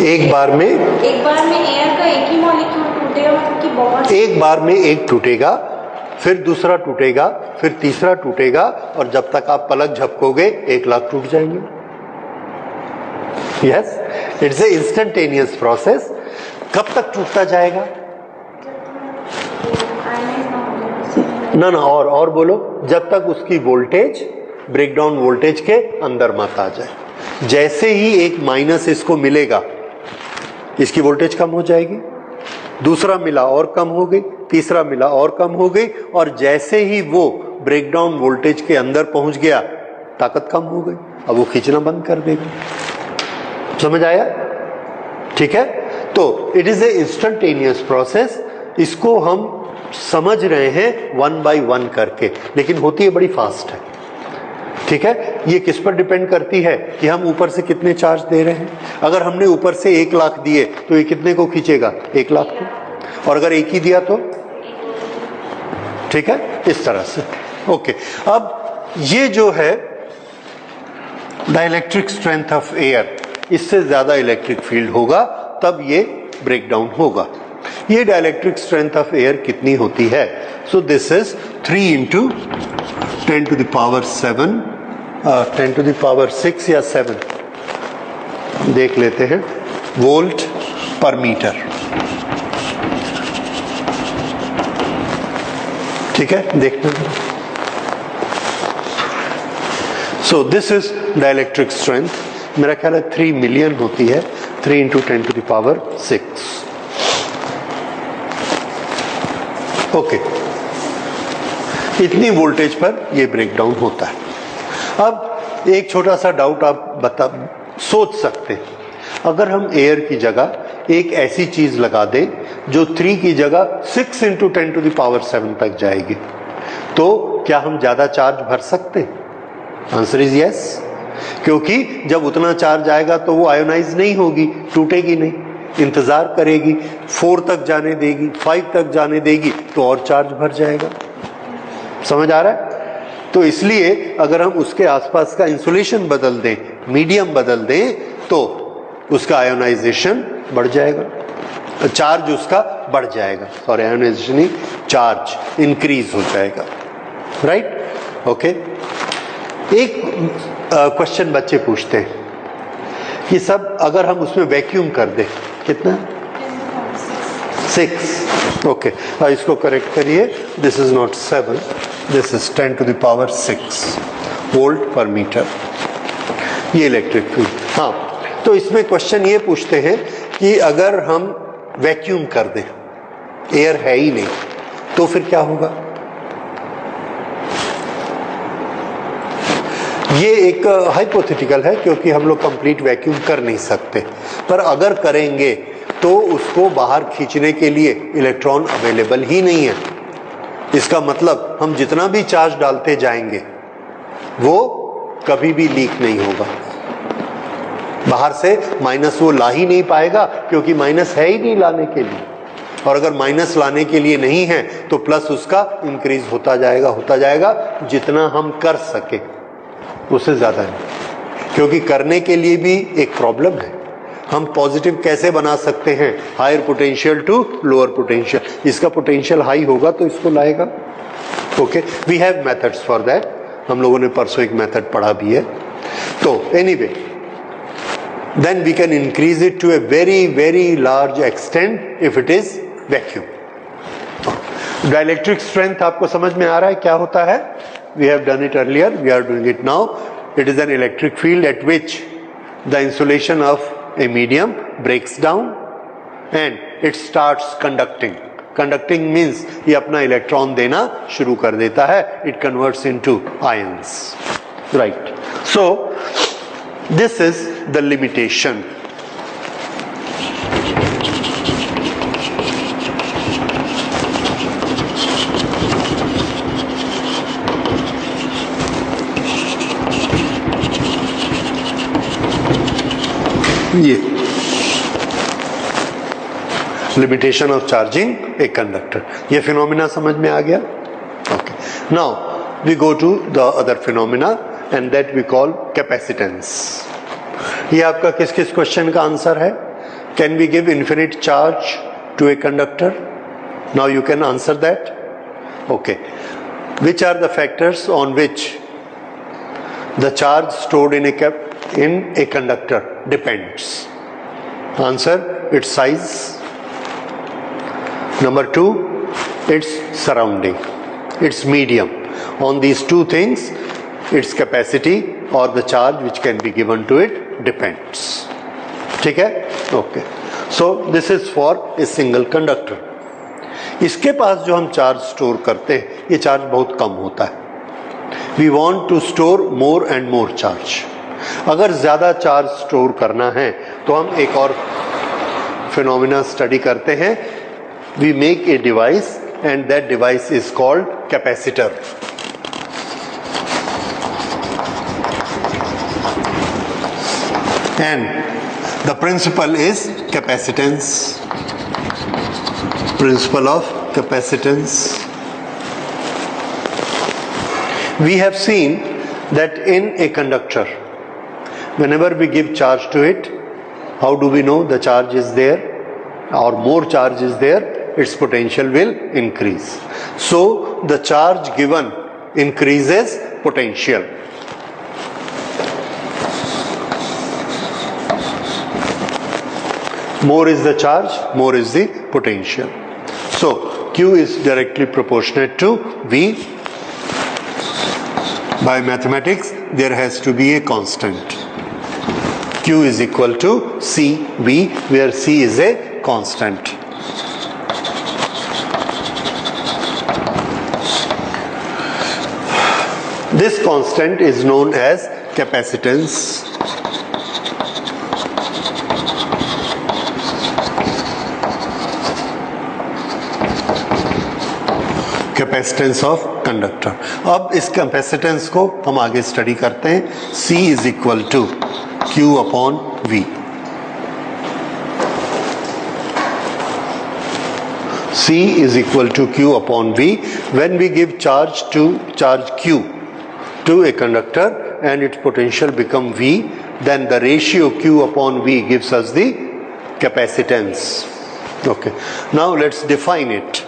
एक बार में एयर का एक ही मॉलिक्यूल टूटेगा, मतलब कि बहुत एक बार में एक टूटेगा, फिर दूसरा टूटेगा, फिर तीसरा टूटेगा, और जब तक आप पलक झपकोगे 1 लाख टूट जाएंगे। Yes, it's a instantaneous process. कब तक टूटता जाएगा? ना और बोलो, जब तक उसकी वोल्टेज ब्रेकडाउन वोल्टेज के अंदर मत आ जाए। जैसे ही एक माइनस इसको मिलेगा, इसकी वोल्टेज कम हो जाएगी, दूसरा मिला और कम हो गई, तीसरा मिला और कम हो गई, और जैसे ही वो ब्रेकडाउन वोल्टेज के अंदर पहुंच गया, ताकत कम हो गई, अब वो खींचना बंद कर देगा। समझ आया? ठीक है, तो it is a instantaneous process. इसको हम समझ रहे हैं 1 by 1 करके, लेकिन होती है बड़ी फास्ट है। ठीक है, ये किस पर डिपेंड करती है कि हम ऊपर से कितने चार्ज दे रहे हैं। अगर हमने ऊपर से 1 लाख दिए तो ये कितने को खींचेगा? 1 लाख को। और अगर एक ही दिया तो? ठीक है, इस तरह से। ओके, अब ये जो है डाइलेक्ट्रिक स्ट्रेंथ ऑफ एयर, इससे ज्यादा इलेक्ट्रिक फील्ड होगा तब ये ब्रेकडाउन होगा। ये डाइलेक्ट्रिक स्ट्रेंथ ऑफ एयर कितनी होती है? सो दिस इज 3 × 10⁻⁷, 10⁻⁶ या 7 देख लेते हैं, वोल्ट पर मीटर। ठीक है, देखते हैं। सो दिस इज डाइलेक्ट्रिक स्ट्रेंथ, मेरा ख्याल है 3 मिलियन होती है, 3 × 10⁻⁶। ओके, इतनी वोल्टेज पर यह ब्रेकडाउन होता है। अब एक छोटा सा डाउट आप सोच सकते हैं, अगर हम एयर की जगह एक ऐसी चीज लगा दें जो 3 की जगह 6 × 10⁻⁷ तक जाएगी, तो क्या हम ज्यादा चार्ज भर सकते हैं? आंसर इज यस, क्योंकि जब उतना चार्ज आएगा तो वो आयोनाइज नहीं होगी, टूटेगी नहीं, इंतजार करेगी, 4 तक जाने देगी, 5 तक जाने देगी, तो और चार्ज भर जाएगा। समझ आ रहा है? तो इसलिए अगर हम उसके आसपास का इंसुलेशन बदल दें, मीडियम बदल दें, तो उसका आयोनाइजेशन बढ़ जाएगा, चार्ज उसका बढ़ जाएगा, सॉरी आयोनाइजेशन नहीं, चार्ज इंक्रीज हो जाएगा। राइट? ओके, एक क्वेश्चन बच्चे पूछते हैं कि सब अगर हम उसमें वैक्यूम कर दें, कितना? 6। ओके, इसको करेक्ट करिए, this is not 7, this is 10⁻⁶ volt पर मीटर, ये इलेक्ट्रिक फील्ड। हाँ, तो इसमें क्वेश्चन ये पूछते हैं कि अगर हम वैक्यूम कर दें, एयर है ही नहीं, तो फिर क्या होगा? ये एक हाइपोथेटिकल है, क्योंकि हम लोग कंप्लीट वैक्यूम कर नहीं सकते, पर अगर करेंगे तो उसको बाहर खींचने के लिए इलेक्ट्रॉन अवेलेबल ही नहीं है। इसका मतलब हम जितना भी चार्ज डालते जाएंगे वो कभी भी लीक नहीं होगा, बाहर से माइनस वो ला ही नहीं पाएगा, क्योंकि माइनस है ही नहीं लाने के लिए। और अगर माइनस लाने के लिए नहीं है तो प्लस उसका इंक्रीज होता जाएगा, जितना हम कर सके उससे ज्यादा नहीं, क्योंकि करने के लिए भी एक प्रॉब्लम है। हम पॉजिटिव कैसे बना सकते हैं? Higher potential to lower potential, इसका पोटेंशियल हाई होगा तो इसको लाएगा। Okay, we have methods for that, हम लोगों ने परसों एक मेथड पढ़ा भी है। तो anyway, then we can increase it to a very very large extent if it is vacuum. Dielectric strength आपको समझ में आ रहा है क्या होता है? We have done it earlier, we are doing it now. It is an electric field at which the insulation of a medium breaks down and it starts conducting. Conducting means ये अपना इलेक्ट्रॉन देना शुरू कर देता है, it converts into ions. Right. So this is the limitation. ये limitation of charging a conductor, ये phenomena समझ में आ गया. Okay, now we go to the other phenomena and that we call capacitance. ये आपका किस किस क्वेश्चन का आंसर है? Can we give infinite charge to a conductor? Now you can answer that. Okay, which are the factors on which the charge stored in a conductor depends? Answer, its size. Number 2, its surrounding, its medium. On these two things, its capacity or the charge which can be given to it depends. ठीक है? Okay. So this is for a single conductor. इसके पास जो हम charge store करते हैं, ये charge बहुत कम होता है. We want to store more and more charge. अगर ज़्यादा चार्ज स्टोर करना है तो हम एक और फिनोमिना स्टडी करते हैं. We make a device and that device is called capacitor. And the principle is capacitance. Principle of capacitance. We have seen that in a conductor, whenever we give charge to it, how do we know the charge is there or more charge is there? Its potential will increase. So the charge given increases potential. More is the charge, more is the potential. So Q is directly proportionate to V. By mathematics, there has to be a constant. Q is equal to CV, where C is a constant. This constant is known as capacitance. Capacitance of conductor. अब इस capacitance को हम आगे study करते हैं. C is equal to Q upon V. C is equal to Q upon V. When we give charge Q to a conductor and its potential become V, then the ratio Q upon V gives us the capacitance. Okay. Now let's define it.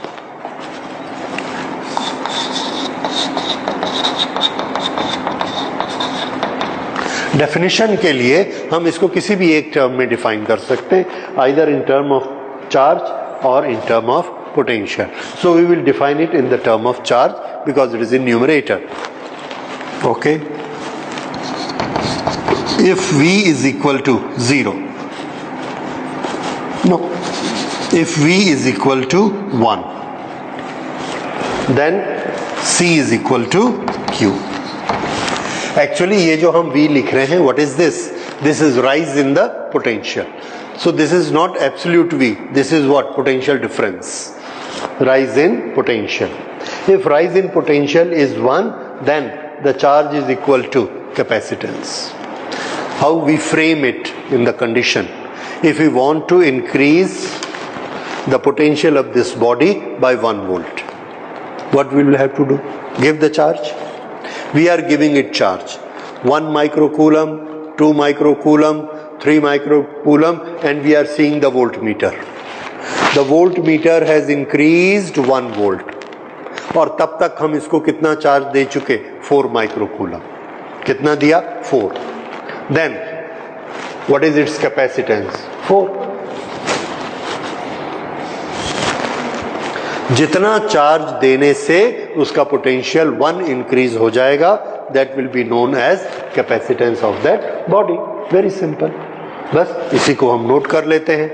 Definition के लिए हम इसको किसी भी एक term में define कर सकते हैं, either in term of charge और in term of potential. So we will define it in the term of charge because it is in numerator. Okay, if V is equal to 0, no, if V is equal to 1, then C is equal to Q. Actually ये जो हम V लिख रहे हैं, what is this? This is rise in the potential. So this is not absolute V, this is what? Potential difference. Rise in potential. If rise in potential is 1, then the charge is equal to capacitance. How we frame it in the condition? If we want to increase the potential of this body by 1 volt, what we will have to do? Give the charge. We are giving it charge 1 microcoulomb, 2 microcoulomb, 3 microcoulomb, and we are seeing the voltmeter. The voltmeter has increased 1 volt. और तब तक हम इसको कितना charge दे चुके? 4 microcoulomb. कितना दिया? 4. Then what is its capacitance? 4. जितना चार्ज देने से उसका पोटेंशियल 1 इंक्रीज हो जाएगा, that will be known as capacitance of that body. Very simple. बस इसी को हम नोट कर लेते हैं.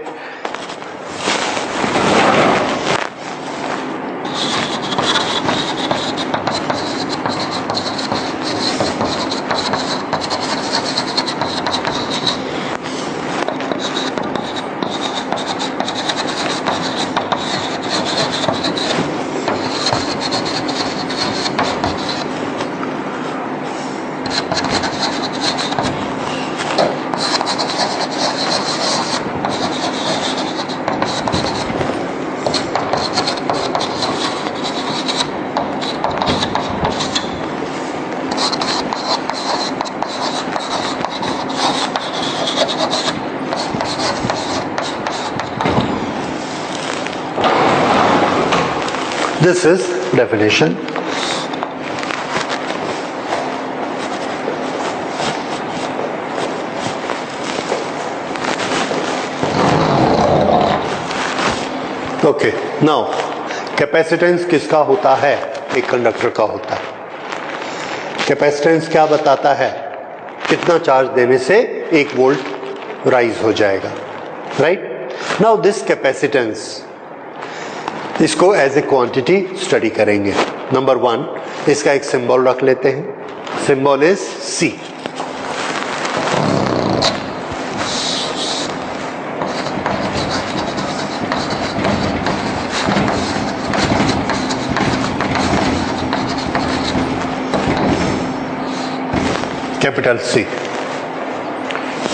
This is definition. Okay, now capacitance किसका होता है? एक कंडक्टर का होता है। कैपेसिटेंस क्या बताता है? कितना चार्ज देने से 1 वोल्ट राइज हो जाएगा, राइट? नाउ दिस कैपेसिटेंस, इसको एज ए क्वांटिटी स्टडी करेंगे। नंबर 1, इसका एक सिंबल रख लेते हैं। Symbol is C। Capital C,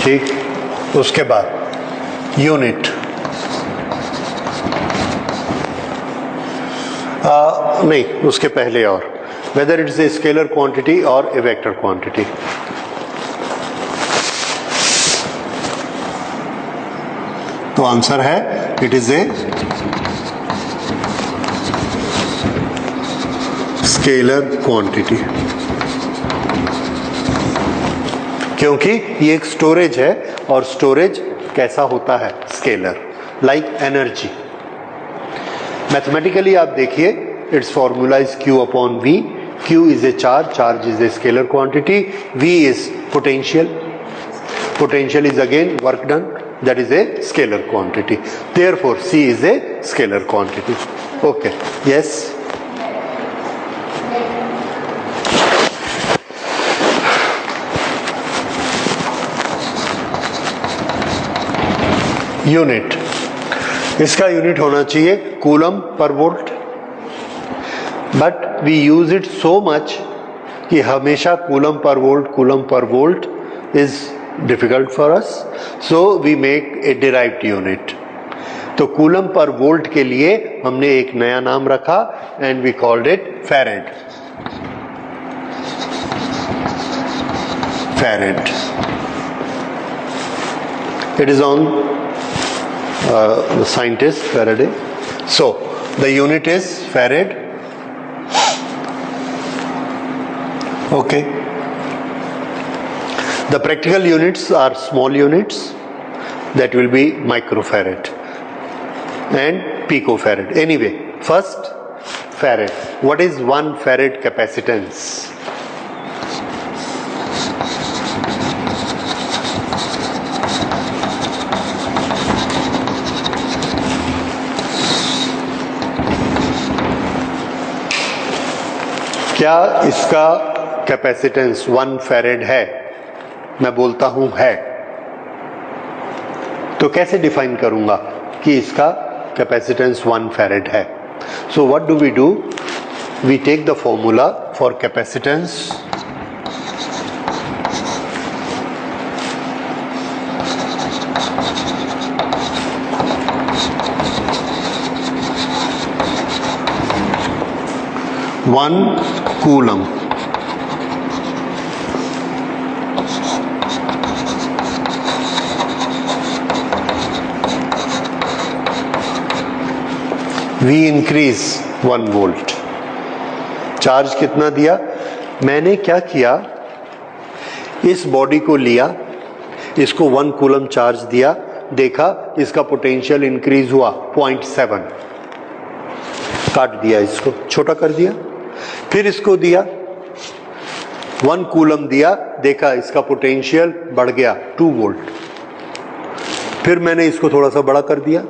ठीक। उसके बाद यूनिट, नहीं, उसके पहले और, whether it is a scalar quantity और ए वेक्टर क्वांटिटी। तो आंसर है it is a scalar quantity, क्योंकि ये एक स्टोरेज है और स्टोरेज कैसा होता है? Scalar, like energy. मैथमेटिकली आप देखिए, it's formula is Q upon V। Q is a charge, charge is a scalar quantity, V is potential, potential is again work done, that is a scalar quantity, therefore C is a scalar quantity. Okay, yes. Unit, इसका unit होना चाहिए coulomb per volt, but we use it so much कि हमेशा coulomb per volt is difficult for us, so we make a derived unit. तो coulomb per volt के लिए हमने एक नया नाम रखा and we called it farad. Farad, it is on the scientist Faraday. So the unit is farad. Okay, the practical units are small units, that will be microfarad and picofarad. Anyway, first farad. What is 1 farad capacitance? क्या इसका capacitance 1 farad है? मैं बोलता हूं है, तो कैसे define करूंगा कि इसका कैपेसिटेंस 1 फैरेड है? So what do? We take the formula for capacitance, one coulomb V increase 1 volt. Charge कितना दिया? मैंने क्या किया, इस बॉडी को लिया, इसको 1 कूलम चार्ज दिया, देखा इसका पोटेंशियल इंक्रीज हुआ 0.7, काट दिया, इसको छोटा कर दिया। फिर इसको दिया 1 कूलम दिया, देखा इसका पोटेंशियल बढ़ गया 2 वोल्ट। फिर मैंने इसको थोड़ा सा बड़ा कर दिया,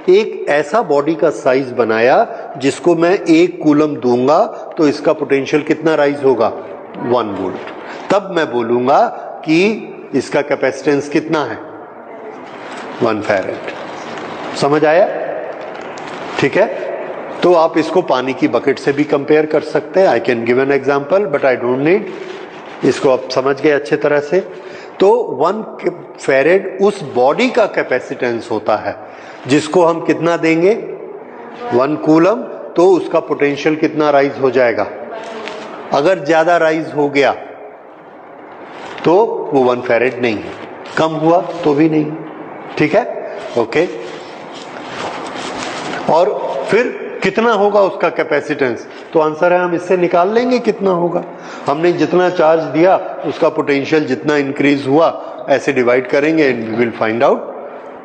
एक ऐसा बॉडी का साइज बनाया जिसको मैं 1 कूलम दूंगा तो इसका पोटेंशियल कितना राइज होगा? 1 वोल्ट। तब मैं बोलूंगा कि इसका कैपेसिटेंस कितना है? 1 फैरेड। समझ आया? ठीक है। तो आप इसको पानी की बकेट से भी कंपेयर कर सकते हैं। I can give an example but I don't need, इसको आप समझ गए अच्छे तरह से। तो 1 फैरेड उस बॉडी का कैपेसिटेंस होता है जिसको हम कितना देंगे? 1 कूलम, तो उसका पोटेंशियल कितना राइज हो जाएगा? अगर ज्यादा राइज हो गया तो वो 1 फैरेड नहीं है, कम हुआ तो भी नहीं। ठीक है, ओके। और फिर कितना होगा उसका कैपेसिटेंस, तो आंसर है हम इससे निकाल लेंगे कितना होगा। हमने जितना चार्ज दिया उसका पोटेंशियल जितना इंक्रीज हुआ ऐसे डिवाइड करेंगे and we will find out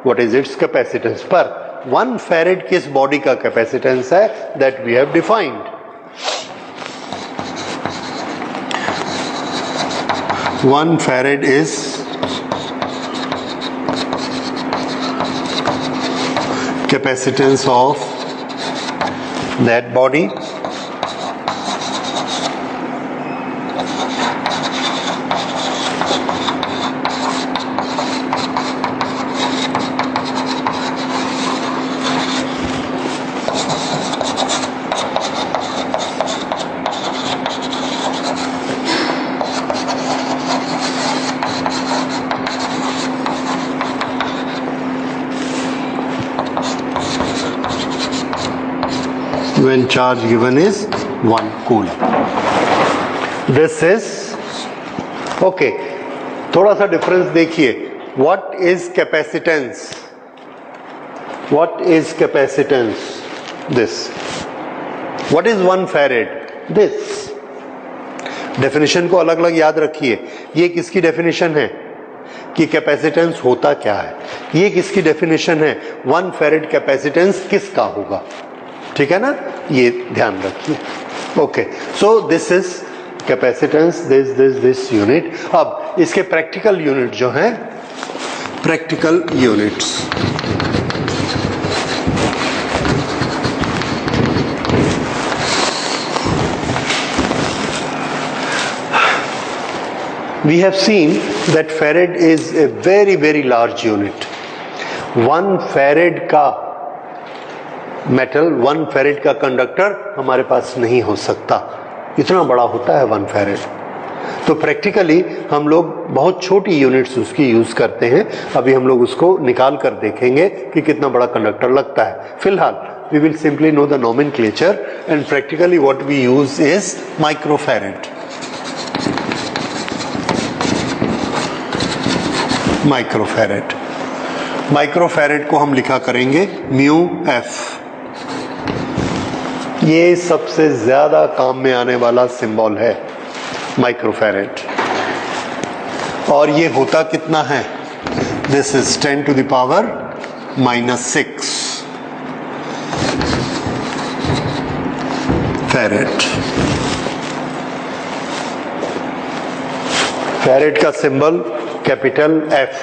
what is its capacitance. पर 1 फैरेड किस बॉडी का कैपेसिटेंस है, that we have defined. 1 farad is capacitance of that body when charge given is 1 coulomb. This is okay. थोड़ा सा difference देखिए। What is capacitance? What is capacitance? This. What is 1 farad? This. Definition को अलग अलग याद रखिए। ये किसकी डेफिनेशन है कि कैपेसिटेंस होता क्या है, ये किसकी डेफिनेशन है 1 फैरेड कैपेसिटेंस किसका होगा, ठीक है ना, ये ध्यान रखिए। Okay, so this is capacitance, this unit. अब इसके प्रैक्टिकल यूनिट जो हैं, practical units, we have seen that farad is a very very large unit. 1 farad का मेटल, 1 फैरेड का कंडक्टर हमारे पास नहीं हो सकता, इतना बड़ा होता है 1 फैरेड। तो प्रैक्टिकली हम लोग बहुत छोटी यूनिट्स उसकी यूज करते हैं। अभी हम लोग उसको निकाल कर देखेंगे कि कितना बड़ा कंडक्टर लगता है। फिलहाल we will simply know the nomenclature and practically what we use is microfarad. Microfarad, microfarad को हम लिखा करेंगे म्यू एफ। ये सबसे ज्यादा काम में आने वाला सिंबल है माइक्रोफैरेड। और ये होता कितना है, this is 10 to the power -6 farad. Farad का सिंबल कैपिटल एफ।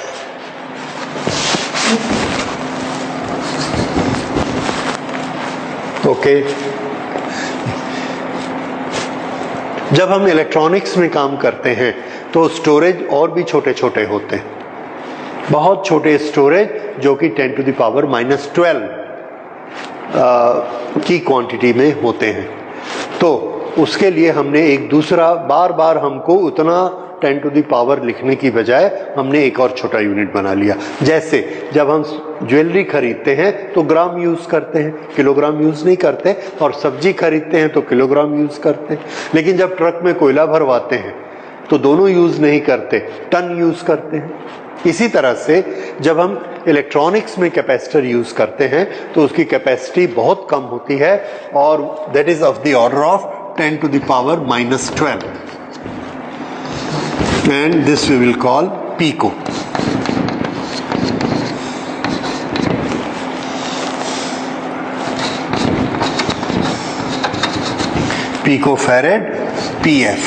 ओके, जब हम इलेक्ट्रॉनिक्स में काम करते हैं तो स्टोरेज और भी छोटे छोटे होते हैं, बहुत छोटे स्टोरेज जो कि 10 to the power -12 की क्वांटिटी में होते हैं। तो उसके लिए हमने एक दूसरा, बार बार हमको उतना 10 to the power लिखने की बजाय हमने एक और छोटा यूनिट बना लिया। जैसे जब हम ज्वेलरी खरीदते हैं तो ग्राम यूज करते हैं, किलोग्राम यूज नहीं करते, और सब्जी खरीदते हैं तो किलोग्राम यूज करते हैं। लेकिन जब ट्रक में कोयला भरवाते हैं तो दोनों यूज नहीं करते, टन यूज करते हैं। इसी तरह से जब हम इलेक्ट्रॉनिक्स में कैपेसिटर यूज करते हैं तो उसकी कैपेसिटी बहुत कम होती है, और that is of the order of 10 to the power -12, and this we will call pico. Picofarad, PF.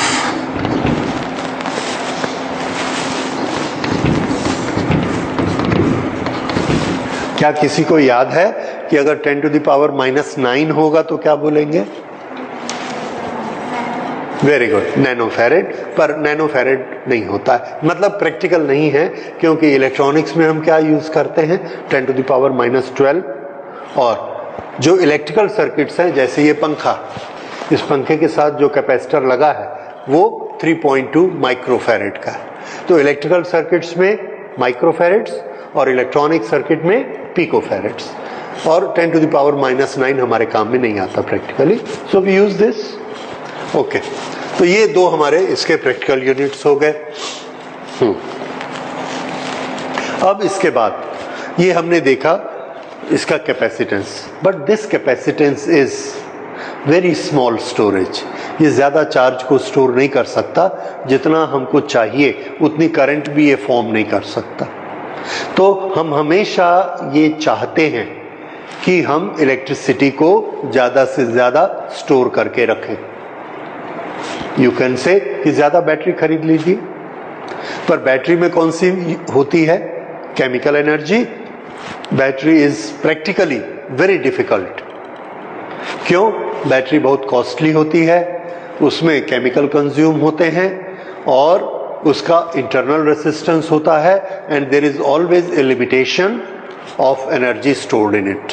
क्या किसी को याद है कि अगर 10 to the power -9 होगा तो क्या बोलेंगे? Very good, nanofarad. पर नैनोफैरेड नहीं होता है, मतलब प्रैक्टिकल नहीं है, क्योंकि इलेक्ट्रॉनिक्स में हम क्या यूज करते हैं 10 to the power -12। और जो इलेक्ट्रिकल सर्किट्स हैं, जैसे ये पंखा, इस पंखे के साथ जो कैपेसिटर लगा है वो 3.2 माइक्रोफैरेड का है। तो इलेक्ट्रिकल सर्किट्स में माइक्रोफैरेड्स और इलेक्ट्रॉनिक सर्किट में पिकोफैरेड्स। और 10 to the power -9 हमारे काम में नहीं आता practically, so we use this. Okay, तो ये दो हमारे इसके प्रैक्टिकल यूनिट्स हो गए। अब इसके बाद ये हमने देखा इसका capacitance, but this capacitance is very small storage. ये ज़्यादा चार्ज को स्टोर नहीं कर सकता, जितना हमको चाहिए उतनी करंट भी ये फॉर्म नहीं कर सकता। तो हम हमेशा ये चाहते हैं कि हम इलेक्ट्रिसिटी को ज़्यादा से ज़्यादा स्टोर करके रखें। यू कैन से कि ज़्यादा बैटरी खरीद लीजिए, पर बैटरी में कौन सी होती है? Chemical energy. Battery is practically very difficult. क्यों? बैटरी बहुत कॉस्टली होती है, उसमें केमिकल कंज्यूम होते हैं और उसका इंटरनल रेसिस्टेंस होता है, and there is always a limitation of energy stored in it.